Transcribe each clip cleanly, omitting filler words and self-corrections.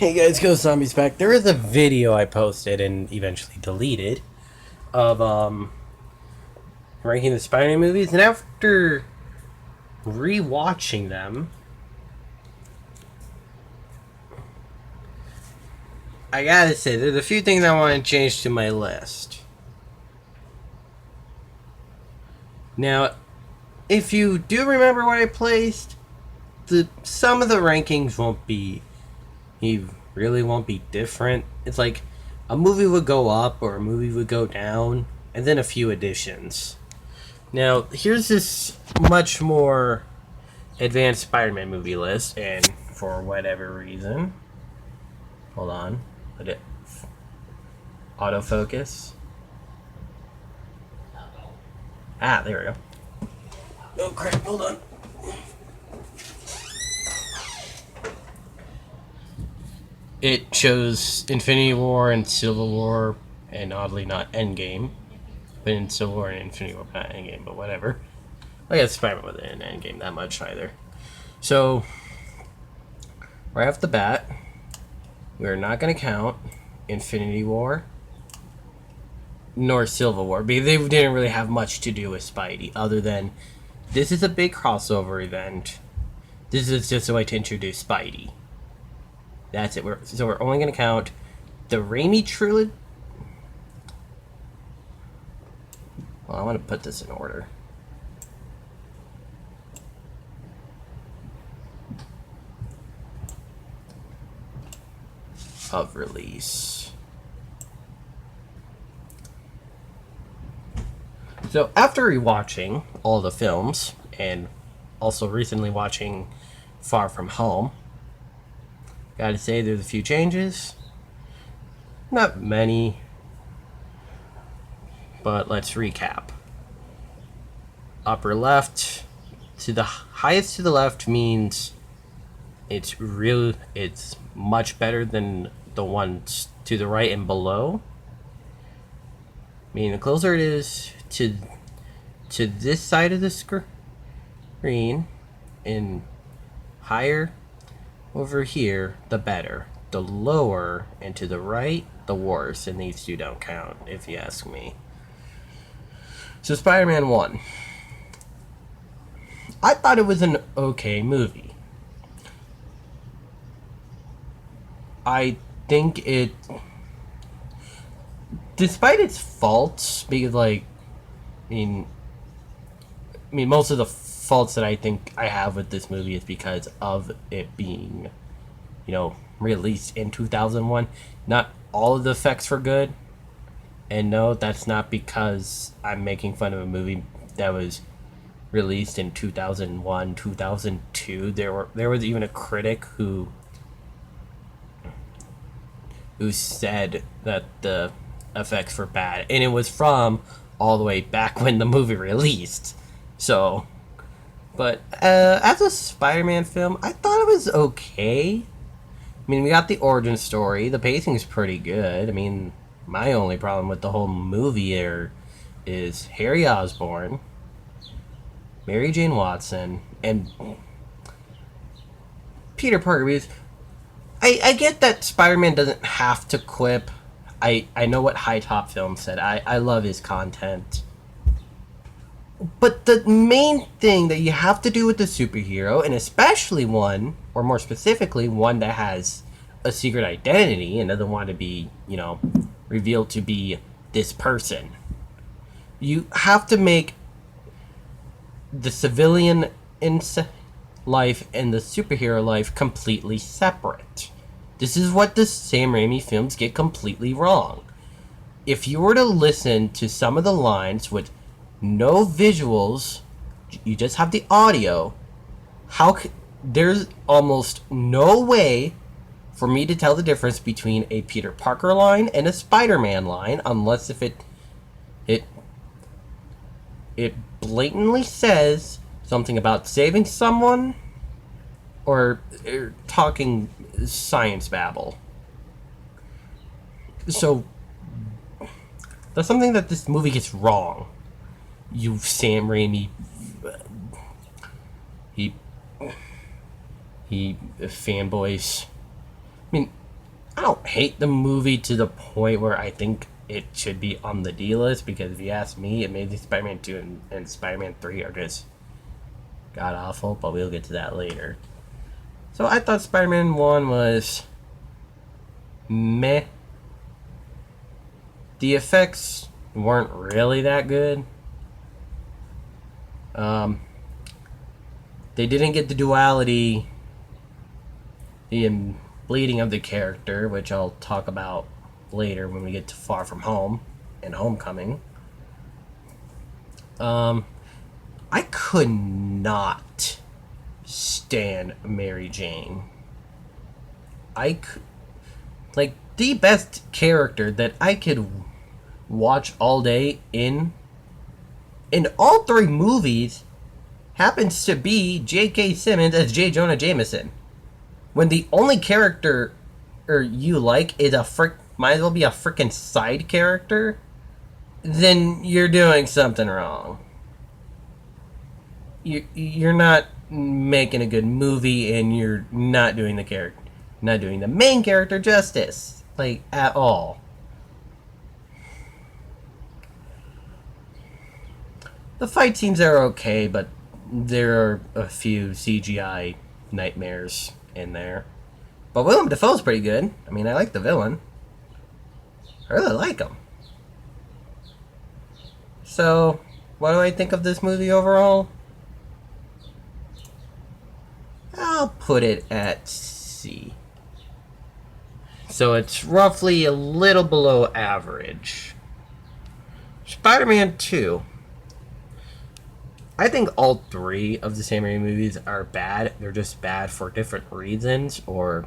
Hey guys, Ghost Zombies back. There is a video I posted and eventually deleted of ranking the Spider-Man movies, and after rewatching them, I gotta say there's a few things I want to change to my list. Now, if you do remember what I placed, some of the rankings won't be he really won't be different. It's like a movie would go up or a movie would go down, and then a few additions. Now, here's this much more advanced Spider-Man movie list, and for whatever reason, hold on, let it autofocus. Ah, there we go. Oh crap, hold on. It shows Infinity War and Civil War, and oddly not Endgame. But in Civil War and Infinity War, not Endgame, but whatever. I guess Spider-Man wasn't in Endgame that much either. So, right off the bat, we're not going to count Infinity War nor Civil War, because they didn't really have much to do with Spidey, other than this is a big crossover event. This is just a way to introduce Spidey. That's it. So we're only going to count the Raimi trilogy. Well, I want to put this in order. Of release. So after rewatching all the films, and also recently watching Far From Home, gotta say there's a few changes. Not many, but let's recap. Upper left to the highest to the left means it's much better than the ones to the right and below. Meaning the closer it is to this side of the screen and higher over here, the better. The lower and to the right, the worse, and these two don't count, if you ask me. So Spider-Man 1. I thought it was an okay movie. I think it, despite its faults, because most of the faults that I think I have with this movie is because of it being, released in 2001. Not all of the effects were good. And no, that's not because I'm making fun of a movie that was released in 2001, 2002. There was even a critic who said that the effects were bad, and it was from all the way back when the movie released. So, but as a Spider-Man film, I thought it was okay. We got the origin story. The pacing is pretty good. My only problem with the whole movie is Harry Osborn, Mary Jane Watson, and Peter Parker. Because I get that Spider-Man doesn't have to quip. I know what High Top Film said. I love his content. But the main thing that you have to do with the superhero, and especially one, or more specifically, one that has a secret identity and doesn't want to be, revealed to be this person, you have to make the civilian life and the superhero life completely separate. This is what the Sam Raimi films get completely wrong. If you were to listen to some of the lines with no visuals, you just have the audio, there's almost no way for me to tell the difference between a Peter Parker line and a Spider-Man line, unless if it blatantly says something about saving someone or talking science babble. So that's something that this movie gets wrong. You Sam Raimi, he fanboys. I don't hate the movie to the point where I think it should be on the D list, because if you ask me, Amazing Spider-Man 2 and Spider-Man 3 are just god awful, but we'll get to that later. So I thought Spider-Man 1 was meh. The effects weren't really that good. They didn't get the duality, the bleeding of the character, which I'll talk about later when we get to Far From Home and Homecoming. I could not stand Mary Jane. Like, the best character that I could watch all day in all three movies happens to be J.K. Simmons as J. Jonah Jameson. When the only character you like is might as well be a freaking side character, then you're doing something wrong. You're not making a good movie, and you're not doing the main character justice, like, at all. The fight scenes are okay, but there are a few CGI nightmares in there. But Willem Dafoe's pretty good. I mean, I like the villain. I really like him. So, what do I think of this movie overall? I'll put it at C. So it's roughly a little below average. Spider-Man 2. I think all three of the Sam Raimi movies are bad. They're just bad for different reasons, or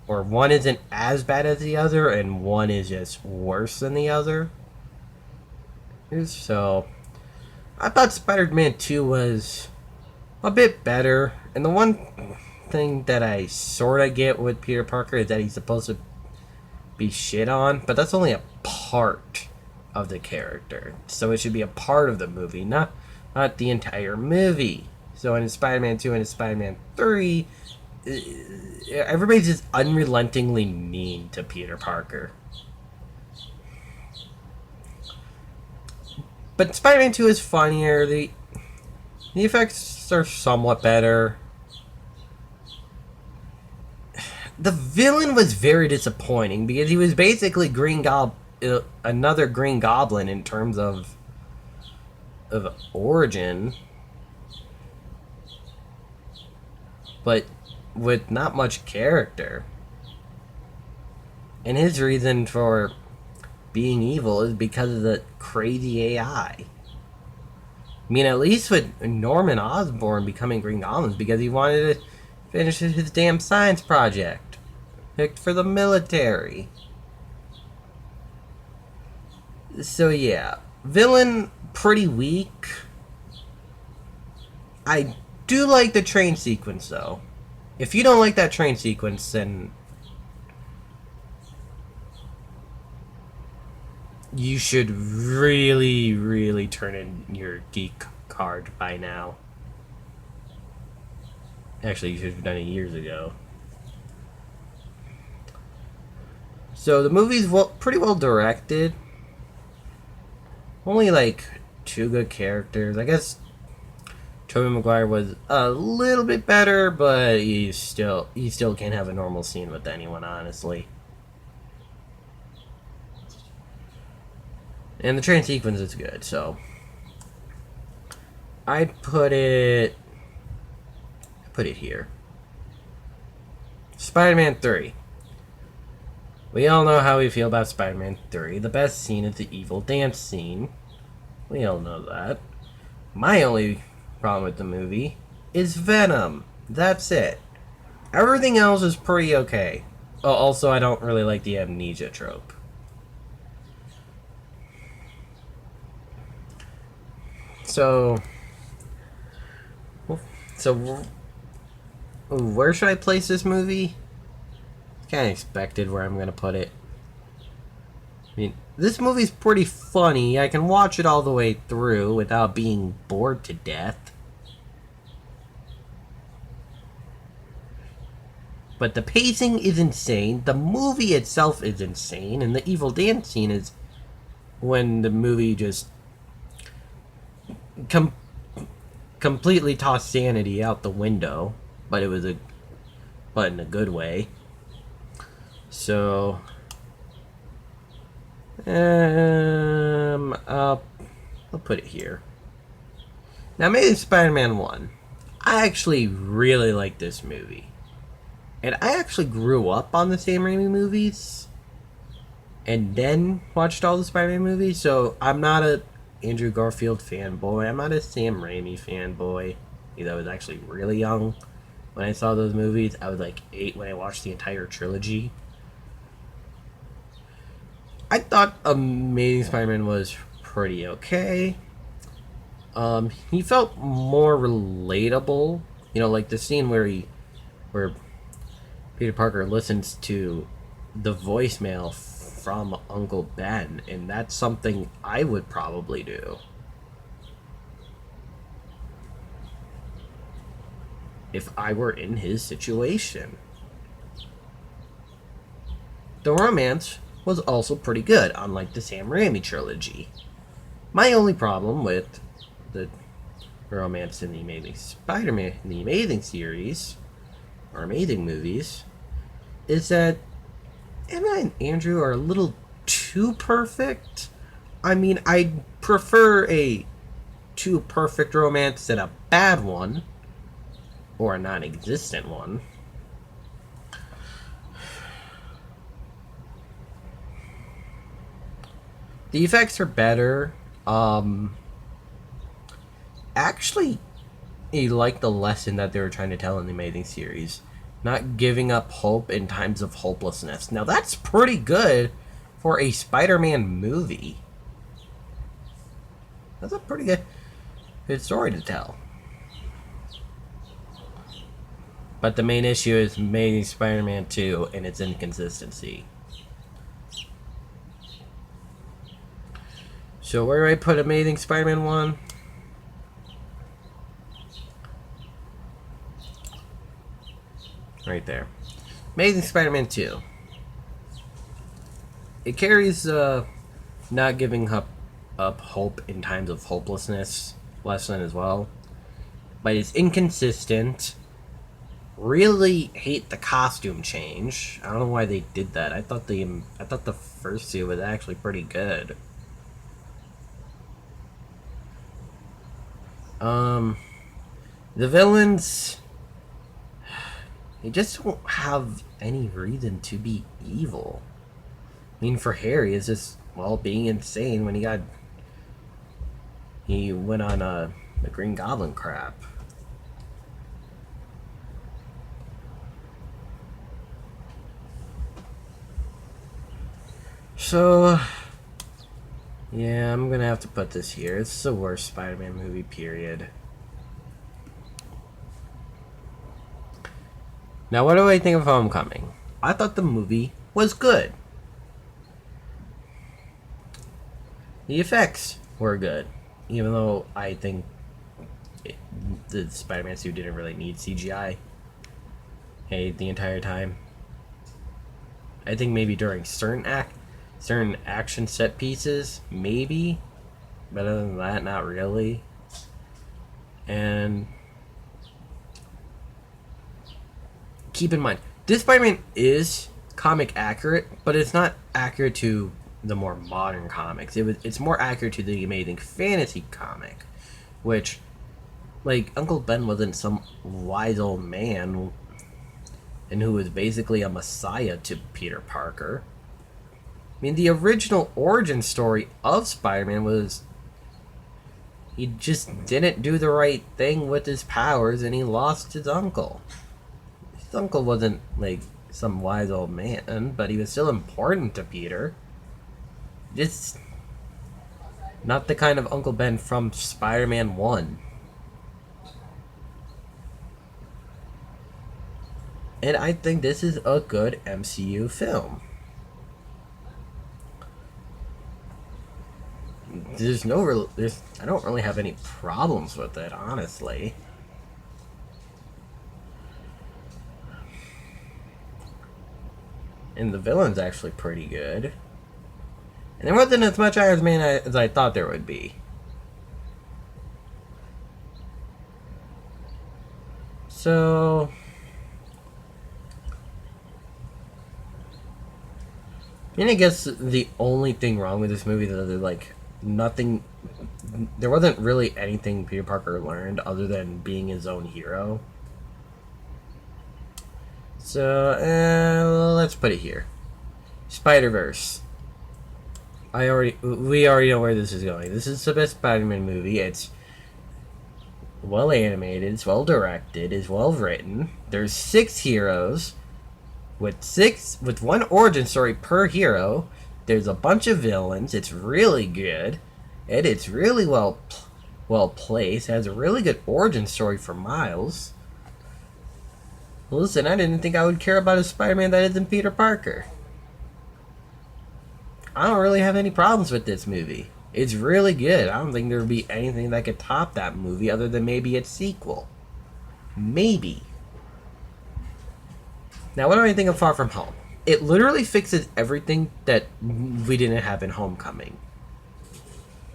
one isn't as bad as the other, and one is just worse than the other. So, I thought Spider-Man 2 was a bit better, and the one thing that I sort of get with Peter Parker is that he's supposed to be shit on, but that's only a part of the character, so it should be a part of the movie, not the entire movie. So in Spider-Man 2 and in Spider-Man 3, everybody's just unrelentingly mean to Peter Parker. But Spider-Man 2 is funnier. The effects are somewhat better. The villain was very disappointing because he was basically another Green Goblin in terms of origin, but with not much character. And his reason for being evil is because of the crazy AI. I mean, at least with Norman Osborn becoming Green Goblin is because he wanted to finish his damn science project, picked for the military. So yeah, villain pretty weak. I do like the train sequence though. If you don't like that train sequence, then you should really, really turn in your geek card by now. Actually, you should have done it years ago. So the movie's pretty well directed. Only like two good characters. I guess Tobey Maguire was a little bit better, but you still can't have a normal scene with anyone, honestly. And the train sequence is good, so I'd put it here. Spider-Man 3. We all know how we feel about Spider-Man 3. The best scene is the evil dance scene. We all know that. My only problem with the movie is Venom. That's it. Everything else is pretty okay. Oh, also, I don't really like the amnesia trope. So where should I place this movie? Kind of expected where I'm going to put it. I mean, this movie's pretty funny. I can watch it all the way through without being bored to death. But the pacing is insane. The movie itself is insane, and the evil dance scene is when the movie just com- completely tossed sanity out the window. But but in a good way. So, I'll put it here. Now, Amazing Spider-Man 1. I actually really like this movie. And I actually grew up on the Sam Raimi movies. And then watched all the Spider-Man movies. So, I'm not a Andrew Garfield fanboy. I'm not a Sam Raimi fanboy. Because I was actually really young when I saw those movies. I was like 8 when I watched the entire trilogy. I thought Amazing Spider-Man was pretty okay. He felt more relatable. You know, like the scene where Peter Parker listens to the voicemail from Uncle Ben, and that's something I would probably do if I were in his situation. The romance was also pretty good, unlike the Sam Raimi trilogy. My only problem with the romance in the Amazing Spider-Man, in the Amazing series, or Amazing movies, is that Emma and Andrew are a little too perfect. I mean, I'd prefer a too perfect romance than a bad one, or a non-existent one. The effects are better. Actually, I like the lesson that they were trying to tell in the Amazing series. Not giving up hope in times of hopelessness. Now, that's pretty good for a Spider-Man movie. That's a pretty good story to tell. But the main issue is Amazing Spider-Man 2 and its inconsistency. So where do I put Amazing Spider-Man 1? Right there. Amazing Spider-Man 2. It carries not giving up hope in times of hopelessness lesson as well. But it's inconsistent. Really hate the costume change. I don't know why they did that. I thought the first two was actually pretty good. The villains, they just don't have any reason to be evil. I mean, for Harry, it's just, well, being insane when he went on the Green Goblin crap. So, yeah, I'm gonna have to put this here. It's the worst Spider-Man movie, period. Now, what do I think of Homecoming? I thought the movie was good. The effects were good, even though I think the Spider-Man suit didn't really need CGI the entire time. I think maybe during certain action set pieces, maybe, but other than that, not really. And keep in mind, this Spider-Man is comic accurate, but it's not accurate to the more modern comics. It's more accurate to the Amazing Fantasy comic, which, like, Uncle Ben wasn't some wise old man and who was basically a messiah to Peter Parker. I mean, the original origin story of Spider-Man was he just didn't do the right thing with his powers and he lost his uncle. His uncle wasn't, like, some wise old man, but he was still important to Peter. Just not the kind of Uncle Ben from Spider-Man 1. And I think this is a good MCU film. I don't really have any problems with it, honestly. And the villain's actually pretty good. And there wasn't as much Iron Man as I thought there would be. So... I guess the only thing wrong with this movie is that like nothing, there wasn't really anything Peter Parker learned other than being his own hero. So let's put it here. Spider-Verse. We already know where this is going. This is the best Spider-Man movie. It's well animated, it's well directed, it's well written. There's 6 heroes. With one origin story per hero, there's a bunch of villains. It's really good, and it's really well placed. It has a really good origin story for Miles. Listen, I didn't think I would care about a Spider-Man that isn't Peter Parker. I don't really have any problems with this movie. It's really good. I don't think there would be anything that could top that movie other than maybe its sequel. Maybe. Now, what do I think of Far From Home? It literally fixes everything that we didn't have in Homecoming.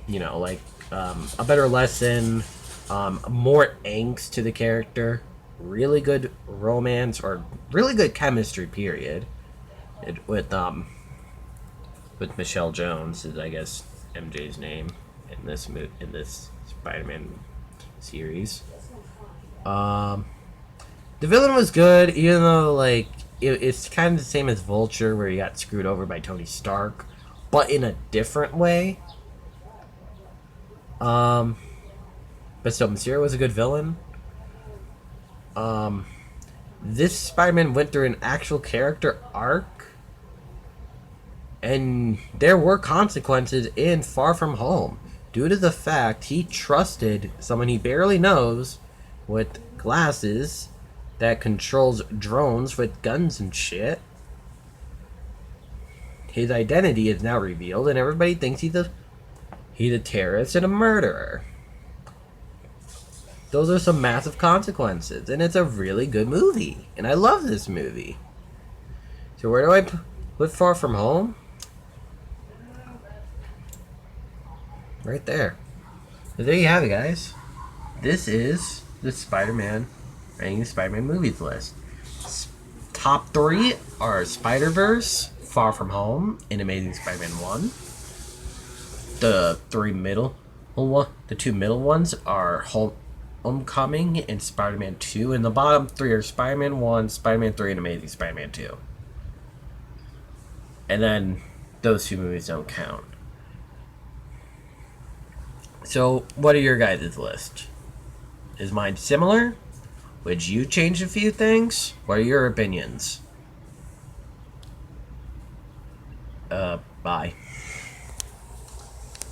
You know, like a better lesson, more angst to the character, really good romance or really good chemistry. Period. With Michelle Jones is I guess MJ's name in this Spider-Man series. The villain was good, even though, like, it's kind of the same as Vulture, where he got screwed over by Tony Stark, but in a different way. But still, Mysterio was a good villain. This Spider-Man went through an actual character arc, and there were consequences in Far From Home, due to the fact he trusted someone he barely knows with glasses that controls drones with guns and shit. His identity is now revealed, and everybody thinks he's a terrorist and a murderer. Those are some massive consequences, and it's a really good movie, and I love this movie. So where do I put Far From Home? Right there. So there you have it, guys. This is the Spider-Man movies list. Top 3 are Spider-Verse, Far From Home, and Amazing Spider-Man 1. The 2 middle ones are Homecoming and Spider-Man 2, and the bottom 3 are Spider-Man 1, Spider-Man 3, and Amazing Spider-Man 2. And then those 2 movies don't count. So, what are your guys' list? Is mine similar? Would you change a few things? What are your opinions? Bye.